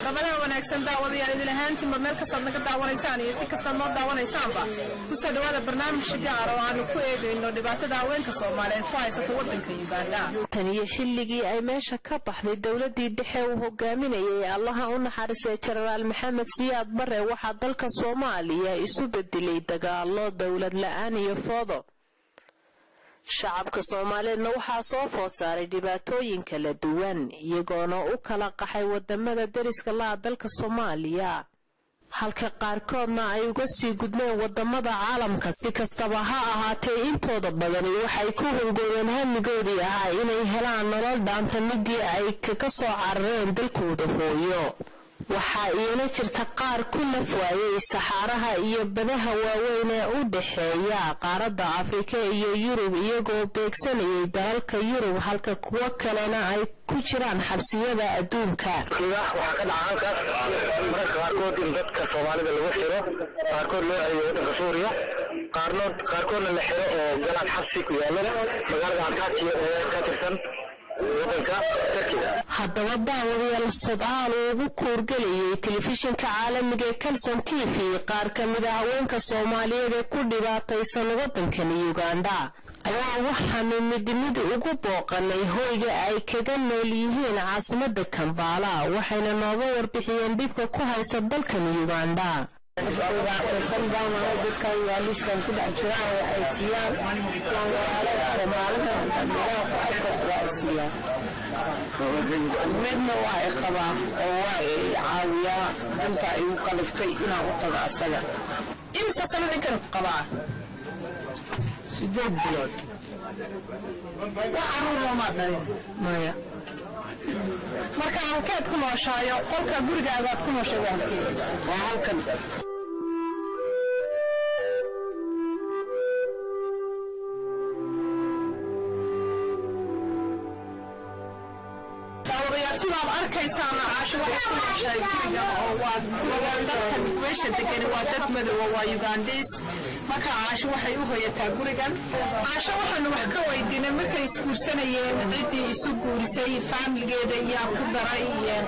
ربنا ونكسن دعوة إذا هانتم بملك صدق دعوة إنسان يسك استمر دعوة إنسان با وسد هذا برنامج شجاع روان كويد إنه دبعت دعوة كصومالي فايسة تودن كيبالا تاني حلقي أي ماشى كبح للدولة دي دحوه قامنا يا الله أن حارس جنرال محمد سياد برا واحد ذلك الصومالي يسبب دليل دقال الله دولة لأن يفاضل shacabka Soomaaliyeedna waxa soo food saaray dhibaatooyin kala duwan iyagoona u kala qaxay wadamada dariska la dalka Soomaaliya halka qaarkoodna ay uga sii gudbeen wadamada caalamka si kastaba ha ahaatee intooda badan waxay ku hungureen hamigoodii ahaa inay helaan nolol dhaanta midii ay ka soo carareen dalkooda hooyo waxa iyana jirta qaar ku nafwaayay saxaraha iyo badaha waaweyn ee u dhaxeeya qaaradda Afrika iyo Yurub iyagoo beegsanayay dalalka Yurub halka kuwa kalena ay ku jiraan xabsiyada adduunka waxa ka dhacan marka qaarkood in dadka Soomaalida lagu xiro qaarkood loo ayo waddanka Suuriya qaarkoodna la xiro oo galaan xabsi ku yaalo magaalada Antakya ee ka tirsan haddaba daawadayaal sadcaal ugu kuurgalayay telefishinka caalamiga ee Kalsan TV qaar ka mid ah haweenka Soomaaliyeed ee ku dhibaataysan waddankan Uganda ayaa waxaanu mid ugu booqanay hoyga ay kaga nool yihiin caasimadda Kampala waxayna nooga warbixiyeen dibka ku haysta dalkan Uganda midna waa ay qabaa oo waa ay caawiyaa inta ay u qaliftay inaa u tago asaga imsa sanadin kan qabaa sidoo bilood waxa uu ma dhalin maya marka halkeed ku nooshayo qolka gurigaaga ku nooshay waa halkan sidaad arkaysaan caasho waxa ku nooshay guriga oo waa dadka meesha degan waa dad madow waa Ugandese marka caasho waxay u hoyataa gurigan caasho waxaan wax ka weydiinay markay isguursanayeen cidii isu guurisay family-geeda iyo ku daray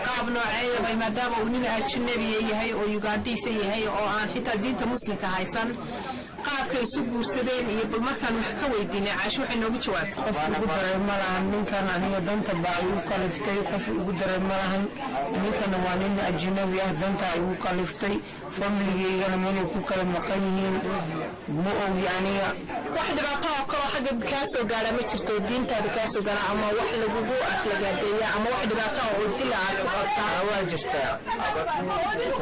qaab nooceeya bay maadaama uu nin ajnabi yahay oo Ugandese yahay oo aan xitaa diinta muslimka haysan qaabka isu guursadeen iyo markaan wax ka weydiinay caasho waxay noogu jawaabtay qof ugu daray malahan ninkan aniga danta baa igu qaliftay qof ugu daray malahan ninkan waa nin ajnabi ah danta igu qaliftay family-geygana meel ku kala maqan yihiin ma og yani wax dhibaato oo kale xagga ka soo gaara ma jirto diintaada ka soo gaara ama wax lagu aflagaadeeya ama wax dhibaato oo dilaa ku qabtaa waa jirta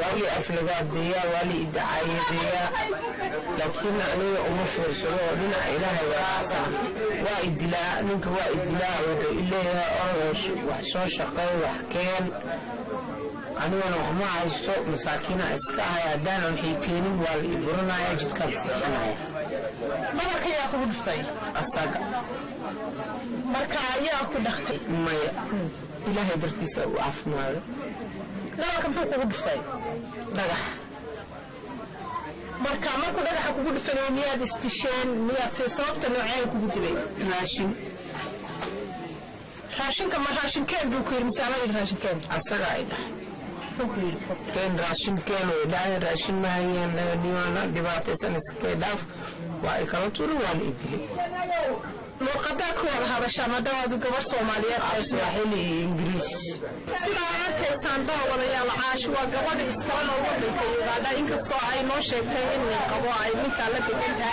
wali aflagaadeeya wali idaacayeeya laakiin aniga uma fiirsado dhinaca Ilaahay waa idilaa ninka waa idilaa oo Ilaahay wax soo shaqay wax keen anigana wax ma haysto masaakiina iska hayadaan wixii keenin waa la iburanaya jidkan saxanaya marka yaa ku dhuftay asaga marka yaa ku dhaxtay maya Ilaahay dartiisa uu afmaado dalka muxuu ku dhuftay dhagax marka markuu dhagaxa kugu dhufanayo miyaad istisheen miyaad sababta nooceen kugu dilay raashinka ma raashinkeen buu ku yiri misaanada raashinkeen asaga ay dhahay كان راشن كان ودا راشن ما هي نيوانا دبعتسن سكيداف وايكالتور والإدلي لو قدرت كون هذا الشام دواد قبر سوماليات أصبحني إنجليز سلا كيسان دا ولا يلا عاش وقبر إسكان ووضع كيوغادا إنك الصاعي نو شيكتين إن القواعي منك على بكتها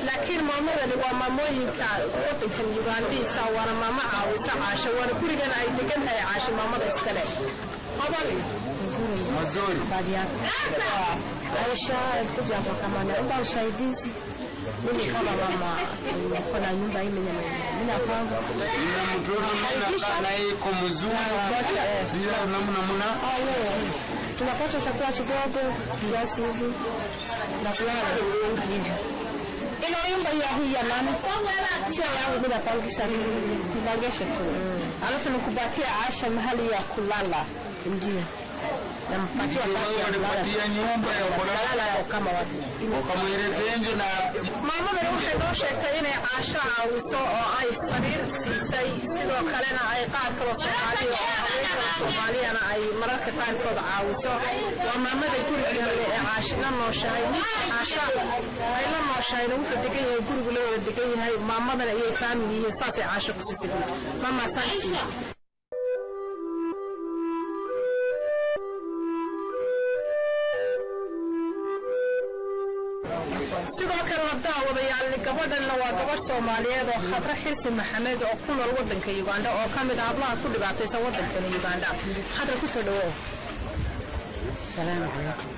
لكن ماما اللي هو ماموي كوضع كيوغاندي ساوانا ماما عاوسا عاش وانا كوريغان أي تكنها عاش ماما إسكالي أبالي Mazuri Aisha kuja hapa kama naomba usaidizi mimi kama mama niko na nyumba hii mimi napanga ina mtoto mimi na yeye kumzuri sio namna tunapata chakula kidogo kiasi hivi na kulala hivi ina nyumba hii ya nani sio yangu bila pangisha nipangisha tu alafu nikubakia Aisha mahali ya kulala ndio nampatia pasi ya nyumba ya kulala kama watu ukamwelezea nje na maamada waxay noo sheegtay inay Aisha caawiso oo ay sariir siisay sidoo sidoo kalena ay qaar kale Soomaaliya oo haweenka Soomaaliyana ay mararka qaarkood caawiso waa maamada guriga ee caashina nooshahay caasha ay la nooshahay wuxuu degan yahay guriga loo degan yahay maamadana iyo family saasay caasho ku siisay mama santi sidoo kale daawadayaal gabadhan waa gabar Soomaaliyeed oo Khadra Xirsi Maxamed oo ku nool wadanka Uganda oo kamid ah hablaha ku dhibaataysan wadanka Uganda Khadra ku soo dhawow السلام عليكم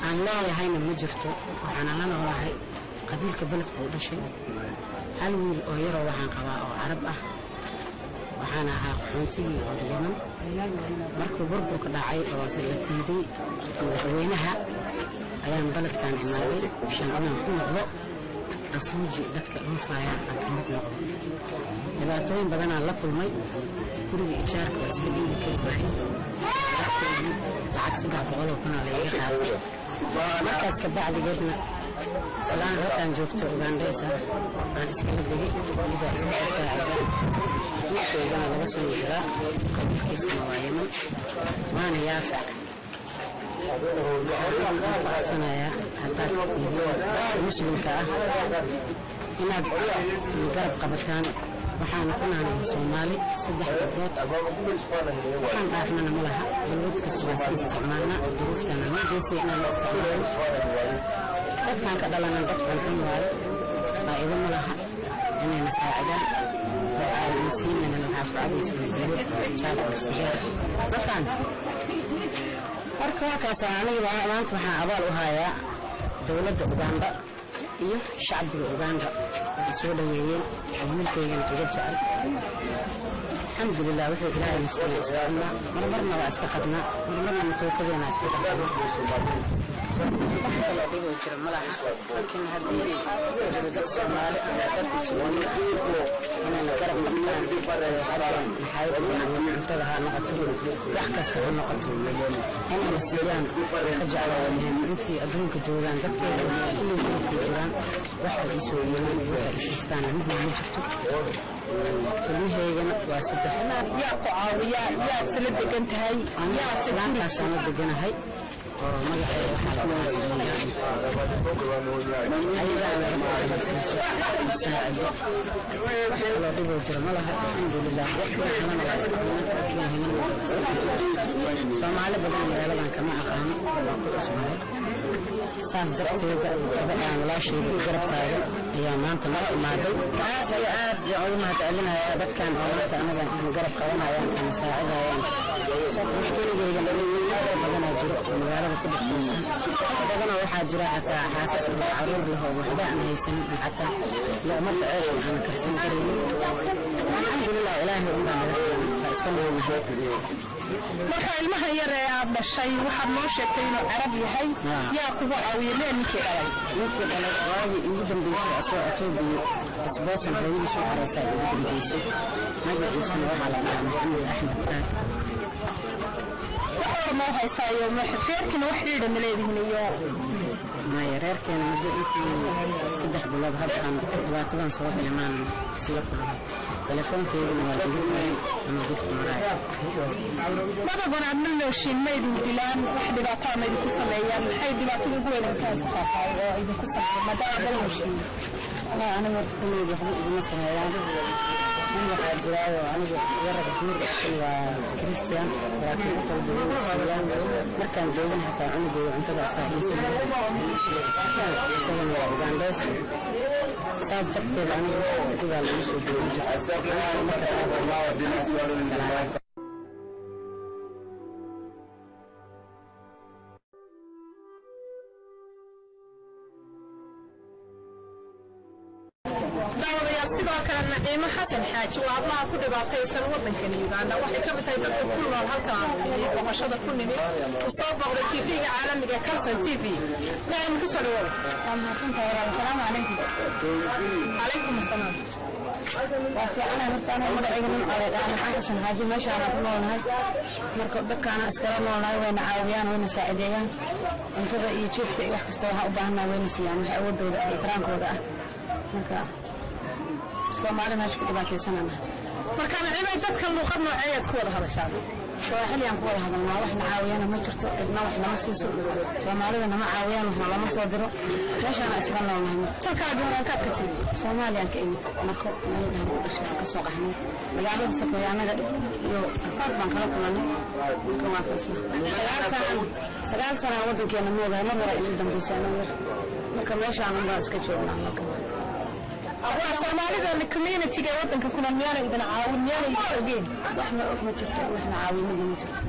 aan leeyahayna ma jirto waxaan la noolahay qabiilka beledka oo dhashay hal wiil oo yar oo waxaan qabaa oo Arab ah waxaan ahaa xuntigii oo Yemen markuu burburka dhacay oo silatiiday madaxweynaha ayaan beledkan imaaday shan inaan ku noqdo refuuji dadka dhuufaya aan ka mid noqdo dhibaatooyin badan aan la kulmay guriga ijaarka waa iska dhiibi kari waayay lacag 300 kun oo laga qaaday markaas ka bacdigeedna islaan halkaan joogto Ugandaysa aan iskala degay ida iska saacada wiilkeedana laga soo jiraa qabiilkiisana waa Yemen waana yaafac sanaya hatta muslimka ah inaad garab qabataan waxaan ku nahay Soomaali 3 gabdhood waxaan dhaafnana ma laha balwad kasta waa si isticmaalna duruuftana ma jeesay inaan isticmaalo dadkan ka dhalana dadkan xun waaye faa'iido ma laha inayna saacidaan waxay masiinana waxa ku cabaysan jaad sigaar markaan marka kaas aniga maanta waxaan abaal u hayaa dawladda Uganda iyo shacabka Uganda soo dhaweeyeen wiilkaygan kaga jecel alxamdulillah wuxuu ilaahay siiyay isqaadna marmarna waa iska qadna marmarna matookadena iska qadna waxaa lagu jira malaha laakiin haddii dad Soomaali dad Soomaali inay garab qabtaan maxay cuntada ha noqoto wax kasta ha noqoto inay siiyaan ka jeclaan intii adduunka joogaan dadkeeda inay ku jiraan waxa ay soo yeelan waxa ay sistaan mid ma jirto ilmaheegana waa saddex yaa ku caawiya yaa sala degan tahay yaa islaantaas aan deganahay oo magaceeda waxaa lagu wasiiyaa saacado waxa loo dhigo jiro malaha alxamdulillah waqtiga xalana waa iska Soomaali badan meeladan kama aqaano waa ku cusubay saas darteeda gabadhan walaashayda garab taagan ayaa maanta la imaaday aad u mahadcelinaya dadkan oo maanta anaga garab qabanayaan ama saacidayaan mushkiladeyda badan jiro magaalada ku dhigtaysan badan waxaa jira xataa xaasas iyo caruur leh oo waxba aan haysan xataa luqmada ceesh aan karsan karin alxamdulillah ilaahay uu baa iska leeyahay marka ilmaha yar ee aad dhashay waxaad noo sheegtay inuu Arab yahay yaa kugu caawiyay ninkii dhalay waagi ugu dambeysay asoo Ethiopia isboosan hooyadii soo xareysay ugu dambeysay magaciisa waxaa la dhahaa Maxamed Axmed Taag waxaa ma haysaayo ma xirkeena wax dhiida maleedihin iyo ma yareerkeena muddo intii 3 bilood hadaan dhibaatadan soo dhimaan sida kulay telefoonkeeduna waa digay ama dadku maray madabana adna shiimaydu dilaan wax dhibaato ama idinku sameeyaan waxay dhibaatada ugu weyn taas tahay oo idinku sameeyaan madaba la shiin ana marka kulay waxba idin sameeyaan waxaa jiraayo aniga yarada xiriirka waa Christian laakiin qalbiga Islaam markaan joogin xataa cunugay cuntada saaxiibsan isaga waa Ugandays saas darteed aniga waa lagu soo joogin jirtay sidoo kale Naciimo Xasan Xaaji waa ablaha ku dhibaataysan wadanka Uganda waxay ka mid tahay dadka ku nool halkan iyo boqoshada ku nimid u soo booqday TV-ga caalamiga Kalsan TV Naciimo ku soo dhawaad Assalaamu calaykum calaykum assalaam waa fiicana hortaana magacayga nin odaydaan Xasan Xaaji meeshaan ku noolnahay marka dadkaana iskala noolnahay wayna caawiyaan wayna saacideeyaan cuntada iyo jiifka iyo wax kasta waxa u baahanaa wayna siiyaan waxa awoodooda iyo karaankooda ah marka Soomaali meesha ku dhibaataysanana markaan cibay dadka luqad nooceed ku wada hadashaan soomaali aan ku wada hadalnaa wax nacaawiyana ma jirto idna wax lama siiso Soomaalida nama caawiyaan wax lama soo diro meeshaan isla noolnahay salkaa doonaan ka timi Soomaaliya ka imid marka meel dhahan dhashay ka soo qaxnay magaalada Sokoya anaga iyo farq baan kala kulanay marka waa ka sagaal sano wadankeena moodaa mar hore inuu dambeysana marka meeshaan aan iska joognaa marka waa Soomaalida community-ga wadanka kuna miyana idin caawinayaan idin waxna ma jirto waxna caawinayaan ma jirto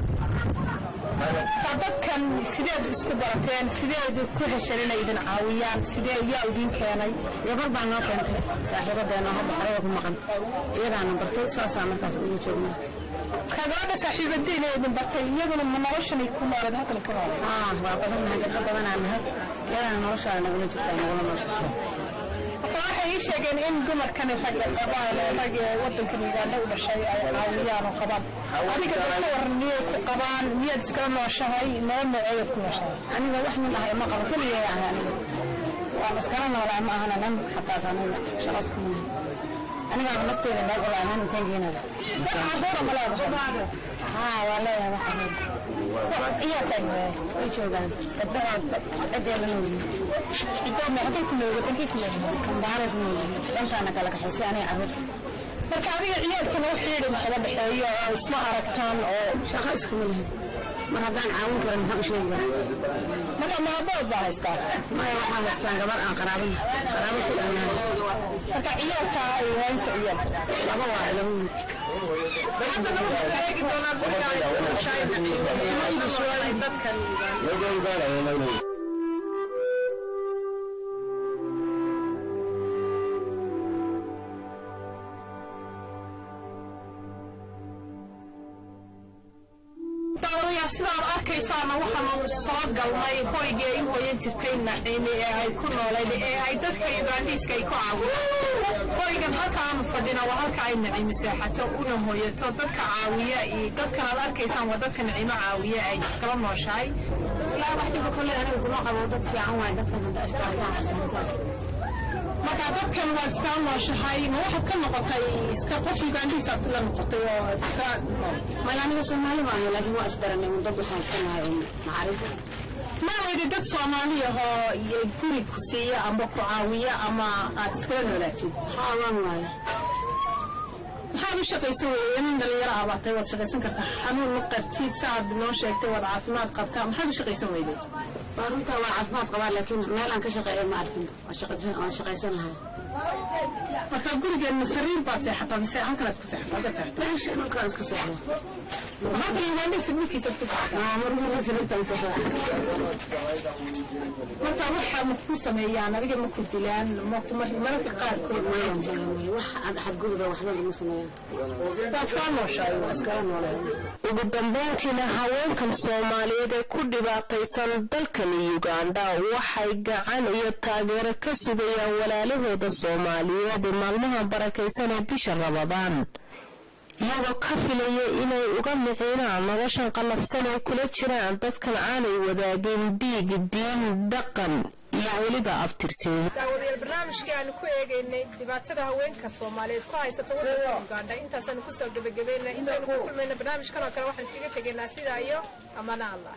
dadkan sideed isku barateen sideed ku heshaan idin caawiyaan sidee yaa idin keenay gabar baan noo keentay saaxiibadeena hadda xarada ku maqan iyadaana bartay saasaan markaas ugu joognaa gabadha saaxiibadeena idin bartay iyaduna ma noloshanay ku noolaan halkan ka waa badannahay gabdho badanaa iyadaana noloshaada nagula jirtaa nagula nolosha waxay sheegeen in dumarkan rag qabaan rag wadanka Uganda u dhashay ay caawiyaan oo qabaan adiga dadka warniyo ku qabaan miyad iska nooshahay nooceed ku nooshahay aniga wax min ah ma qabo kaliya aniga waa iskala noolaa ma ahana nan xataa aniga shaqas ku aniga nafteeda la go'aan intaan geenaa waxaan malaha wala iyo tan ay joogan dadbaad adeela nooli idoo hadii ku nool dadkii ku nool kan baarid nooli dhantaana kala kaxaysan ay arrin marka adiga ciyaalkana u xiriir maxaa dhaxeeyo oo isma aragtaan oo shaqo isku mid mar haddaan caawin karin maxaa sheegay marka ma bood baa haystaa ma waxaa haystaa gabar aan qaraabo ku dhanaa marka ciyaalka ay haysa ciyaalka laba waa lagu sidaan arkaysaana waxaan soo galnay hoygii ay hooyan jirtay naciimi ee ay ku noolayd ee ay dadka Ugandiiska ay ku caawiyaan hoygan halkaan fadhina waa halka ay naciimi seexato una hooyato dadka caawiya iyo dadkan aad arkaysaan waa dadka naciimi caawiya ay iskala nooshahay ilaa wax dhiba kulli aniga kuma qabo dad fiican waay dadkan hadda isbaataan aslantaa marka dadkan waa iska nooshahay ma waxaad ka noqotay iska qof Ugandiis aad la noqotay oo iska ma aniga Soomaali baan laakiin waa isbaranay dad waxaan sanahay maariifo ma wadi dad Soomaali oo guri ku siiya ama ku caawiya ama aad iska noolaatid waan waay maxaad u shaqaysan weeyeen in dhalinyaro abaatay waad shaqaysan kartaa xanuun ma qabtid saad noo sheegtay waad caafimaad qabtaa maxaad u shaqaysan weeyeen runta waa caafimaad qabaa laakiin meel aan ka shaqeeyo ma arkin waa shaqaysan lahay marka gurigeena sariir baad seexataa mise aan kala ka seexataa meesha dhulkaan iska seexdo marka Ugandis midkiisa ku seexataa marka sariirtaan seexdaa marka waxa ma ku sameeyaan adiga ma ku dilaan ma ku marka qaarkood wax xad guriga waxba ma sameeyaan ugu dambeyntiina haweenkan Soomaaliyeed ee ku dhibaataysan dalkan Uganda waxay gacan iyo taageero ka sugayaan walaalahooda Soomaaliyeed maalmaha barakaysan ee bisha Ramadaan iyagoo ka filaya inay uga miciinaan noloshan qalafsan ee kula jiraan dadkan aanay wadaagin dhiig diin dhaqan iyo weliba abtirsiin daawadayaal barnaamijkii aan ku eegaynay dhibaatada haweenka Soomaaliyeed ku haysata waddanka Uganda intaasaan ku soo gabagabeynay intaan ku kulmayna barnaamijkan oo kale waxaan kaga tegaynaa sida iyo amana Allah